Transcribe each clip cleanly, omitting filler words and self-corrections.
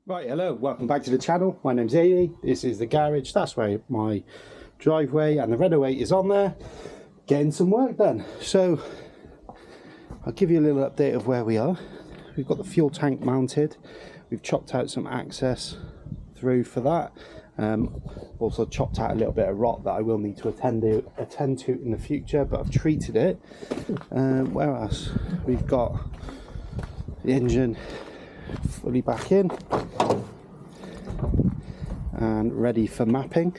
Right, hello, welcome back to the channel. My name's Amy. This is the garage. That's where my driveway and the Renault is on there. Getting some work done. So I'll give you a little update of where we are. We've got the fuel tank mounted. We've chopped out some access through for that. Also chopped out a little bit of rot that I will need to attend to in the future, but I've treated it. Where else? We've got the engine fully back in and ready for mapping.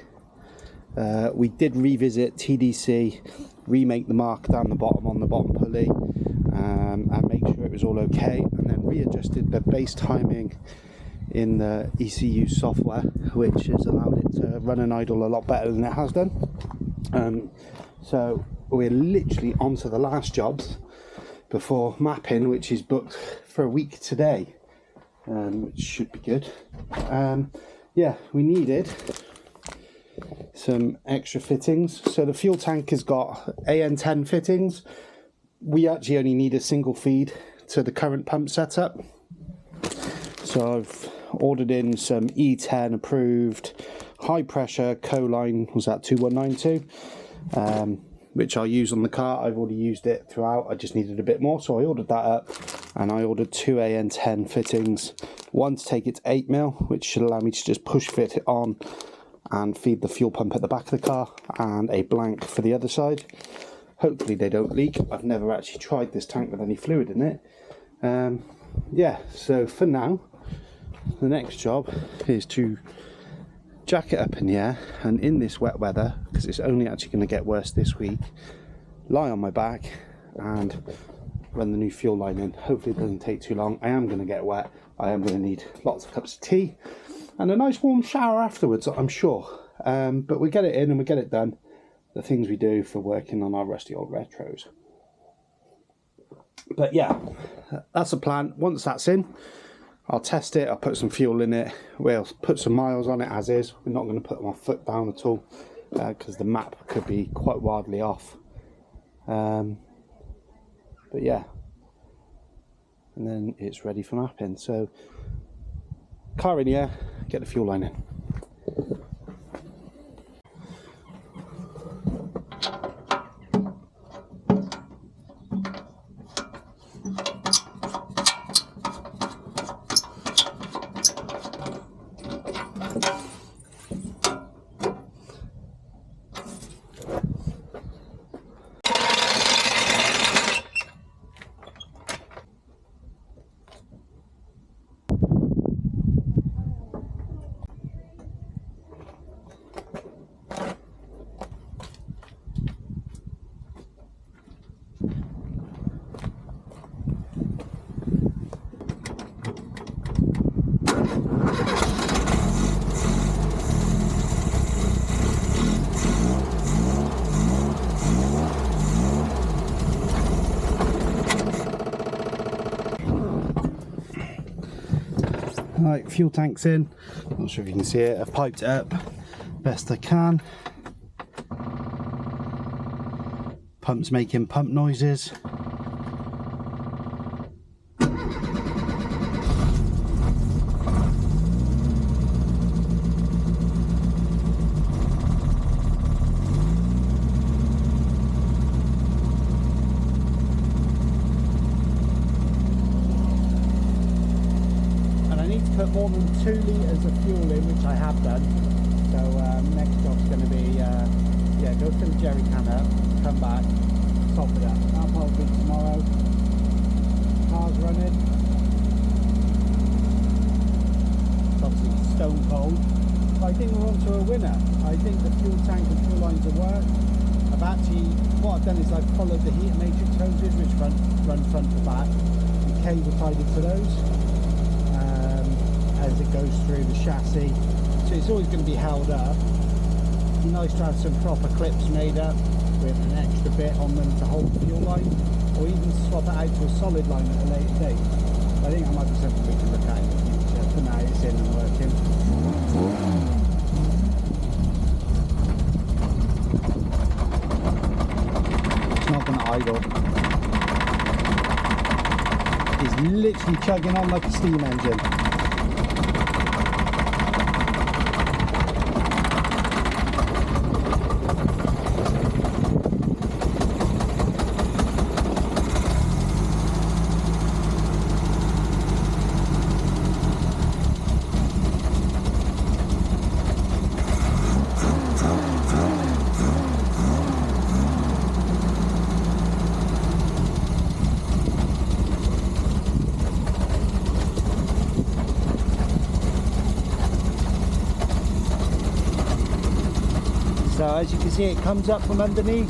We did revisit TDC, remake the mark down the bottom on the bottom pulley, and make sure it was all okay, and then readjusted the base timing in the ECU software, which has allowed it to run and idle a lot better than it has done. So we're literally onto the last jobs before mapping, which is booked for a week today, which should be good. Yeah, we needed some extra fittings. So the fuel tank has got AN10 fittings. We actually only need a single feed to the current pump setup. So I've ordered in some E10 approved high pressure co-line, was that 2192, which I'll use on the car. I've already used it throughout. I just needed a bit more, so I ordered that up, and I ordered two AN10 fittings. One to take it to 8mm, which should allow me to just push fit it on and feed the fuel pump at the back of the car, and a blank for the other side. Hopefully they don't leak. I've never actually tried this tank with any fluid in it. Yeah, so for now, the next job is to jack it up in the air, and in this wet weather, because it's only actually going to get worse this week, lie on my back and run the new fuel line in. Hopefully it doesn't take too long. I am going to get wet. I am going to need lots of cups of tea and a nice warm shower afterwards, I'm sure. But we get it in and we get it done. The things we do for working on our rusty old retros. But yeah, that's the plan. Once that's in, I'll test it, I'll put some fuel in it, we'll put some miles on it as is. We're not going to put my foot down at all, because the map could be quite wildly off. But yeah, and then it's ready for mapping. So car in the air, get the fuel line in. Right, fuel tank's in. Not sure if you can see it. I've piped it up best I can. Pump's making pump noises. Put more than 2 litres of fuel in, which I have done. So next job's going to be yeah, go fill the jerry can up, come back, top it up. That'll probably be tomorrow. Car's running. It's obviously stone cold. But I think we're on to a winner. I think the fuel tank and fuel lines will work. What I've done is I've followed the heat matrix hoses, which run front to back, and cable tied into those. As it goes through the chassis, so it's always going to be held up. It'd be nice to have some proper clips made up with an extra bit on them to hold the fuel line, or even swap it out to a solid line at a later date. I think that might be something we can look at in the future. For now it's in and working. It's not going to idle. It's literally chugging on like a steam engine. So as you can see, it comes up from underneath,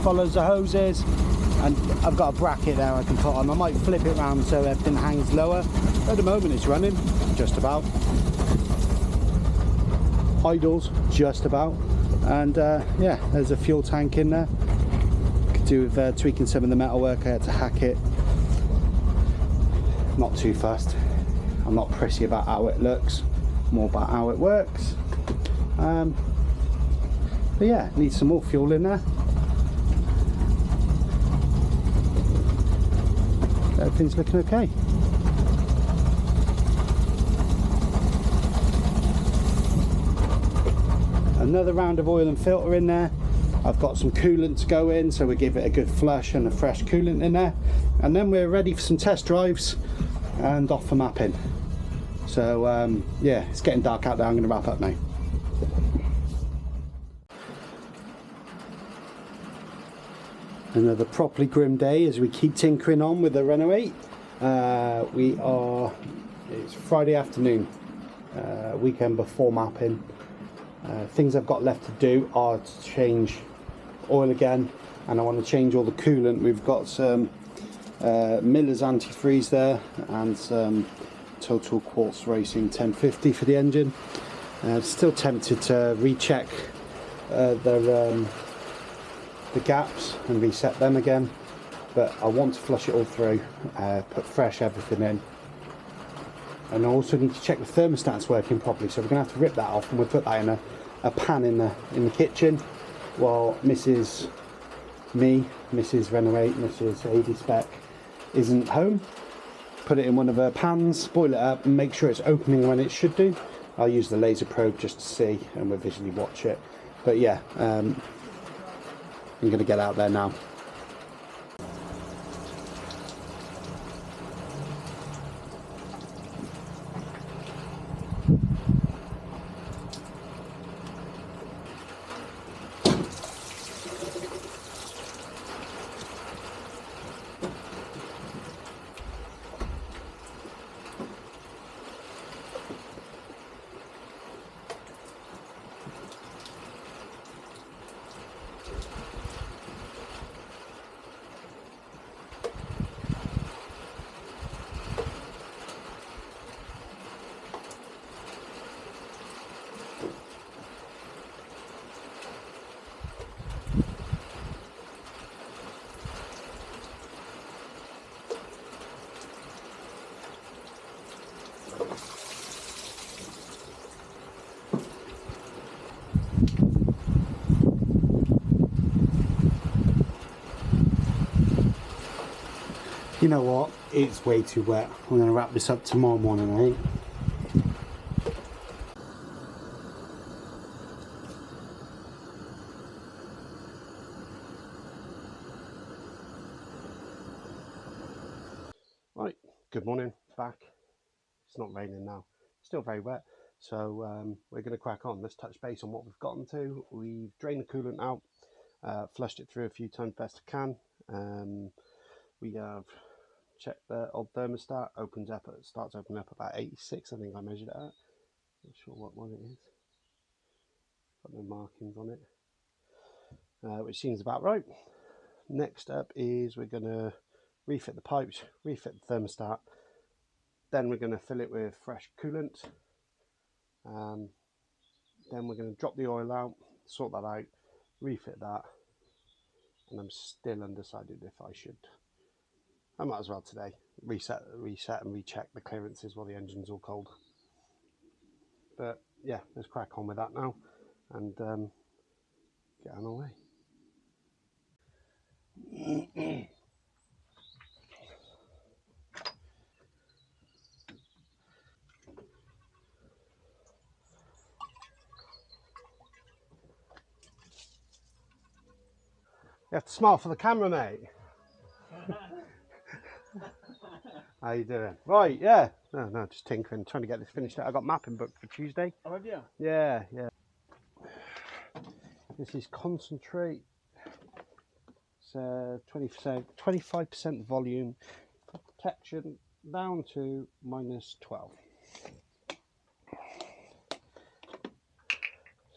follows the hoses, and I've got a bracket there I can put on. I might flip it around so everything hangs lower. At the moment it's running, just about. Idles, just about. And yeah, there's a fuel tank in there. Could do with tweaking some of the metalwork. I had to hack it. Not too fussed. I'm not prissy about how it looks, more about how it works. But yeah, needs some more fuel in there. Everything's looking okay. Another round of oil and filter in there. I've got some coolant to go in, so we give it a good flush and a fresh coolant in there, and then we're ready for some test drives and off for mapping. So yeah, it's getting dark out there. I'm going to wrap up now. Another properly grim day as we keep tinkering on with the Renault 8. It's Friday afternoon, weekend before mapping. Things I've got left to do are to change oil again, and I want to change all the coolant. We've got some Miller's antifreeze there and some Total Quartz Racing 1050 for the engine. Still tempted to recheck the gaps and reset them again, but I want to flush it all through, put fresh everything in, and I also need to check the thermostat's working properly, so we're going to have to rip that off, and we'll put that in a pan in the kitchen while Mrs. Renault 8, Mrs. AD Spec isn't home. Put it in one of her pans, boil it up, and make sure it's opening when it should do. I'll use the laser probe just to see, and we'll visually watch it. But yeah, I'm going to get out there now. You know what? It's way too wet. I'm going to wrap this up tomorrow morning, I think. Right, good morning, back. It's not raining now, still very wet, so we're going to crack on. Let's touch base on what we've gotten to. We've drained the coolant out, flushed it through a few times best I can. We have checked the old thermostat, starts opening up about 86, I think I measured it at. Not sure what one it is, got no markings on it, which seems about right. Next up is we're going to refit the pipes, refit the thermostat, then we're going to fill it with fresh coolant, then we're going to drop the oil out, sort that out, refit that, and I'm still undecided if I should. I might as well today reset and recheck the clearances while the engine's all cold. But yeah, let's crack on with that now and get on our way. You have to smile for the camera, mate. How you doing? Right, yeah. No, just tinkering, trying to get this finished out. I got mapping booked for Tuesday. Oh, have you? Yeah. This is concentrate. It's 20%, 25% volume, protection down to -12.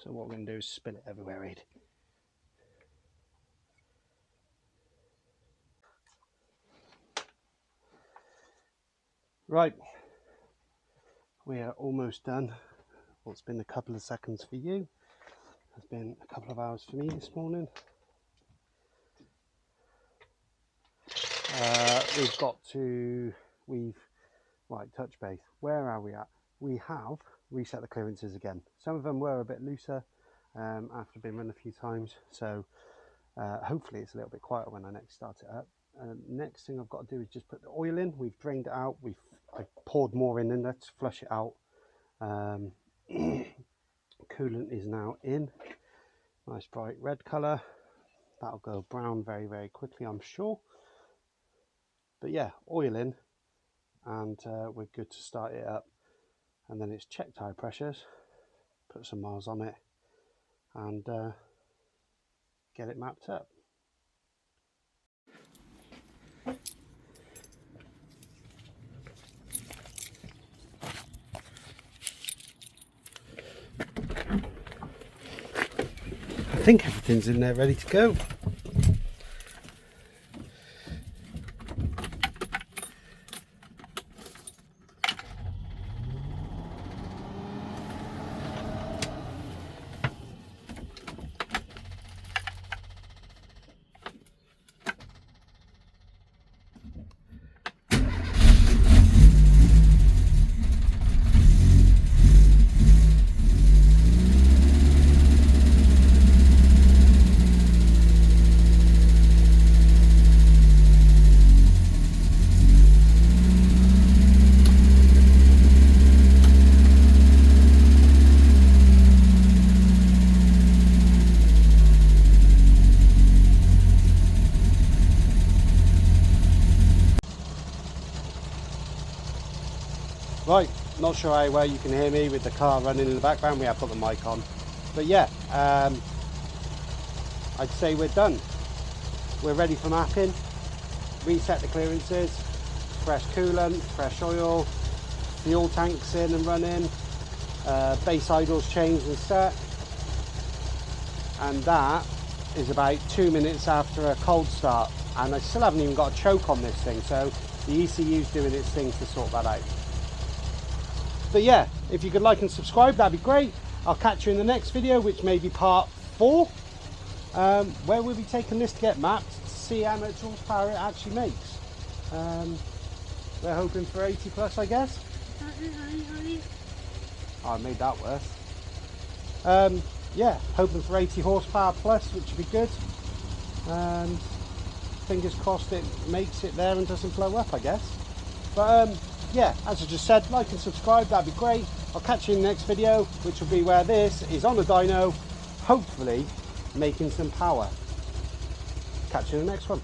So what we're going to do is spill it everywhere, Reid. Right, we are almost done. Well, it's been a couple of seconds for you. It's been a couple of hours for me this morning. Right, touch base. Where are we at? We have reset the clearances again. Some of them were a bit looser after being run a few times. So hopefully it's a little bit quieter when I next start it up. Next thing I've got to do is just put the oil in. We've drained it out. I poured more in there to flush it out. Coolant is now in. Nice bright red colour. That'll go brown very, very quickly, I'm sure. But yeah, oil in, and we're good to start it up. And then it's check tyre pressures, put some miles on it, and get it mapped up. I think everything's in there ready to go. Right, not sure how well you can hear me with the car running in the background. We have put the mic on. But yeah, I'd say we're done. We're ready for mapping. Reset the clearances, fresh coolant, fresh oil, fuel tanks in and running, base idles changed and set. And that is about 2 minutes after a cold start. And I still haven't even got a choke on this thing, so the ECU's doing its thing to sort that out. But yeah, if you could like and subscribe, that'd be great. I'll catch you in the next video, which may be part 4, where we'll be taking this to get mapped to see how much horsepower it actually makes. We're hoping for 80 plus, I guess. Oh, I made that worse. Yeah, hoping for 80 horsepower plus, which would be good. And fingers crossed it makes it there and doesn't blow up, I guess. But yeah, as I just said, like and subscribe, that'd be great. I'll catch you in the next video, which will be where this is on a dyno, hopefully making some power. Catch you in the next one.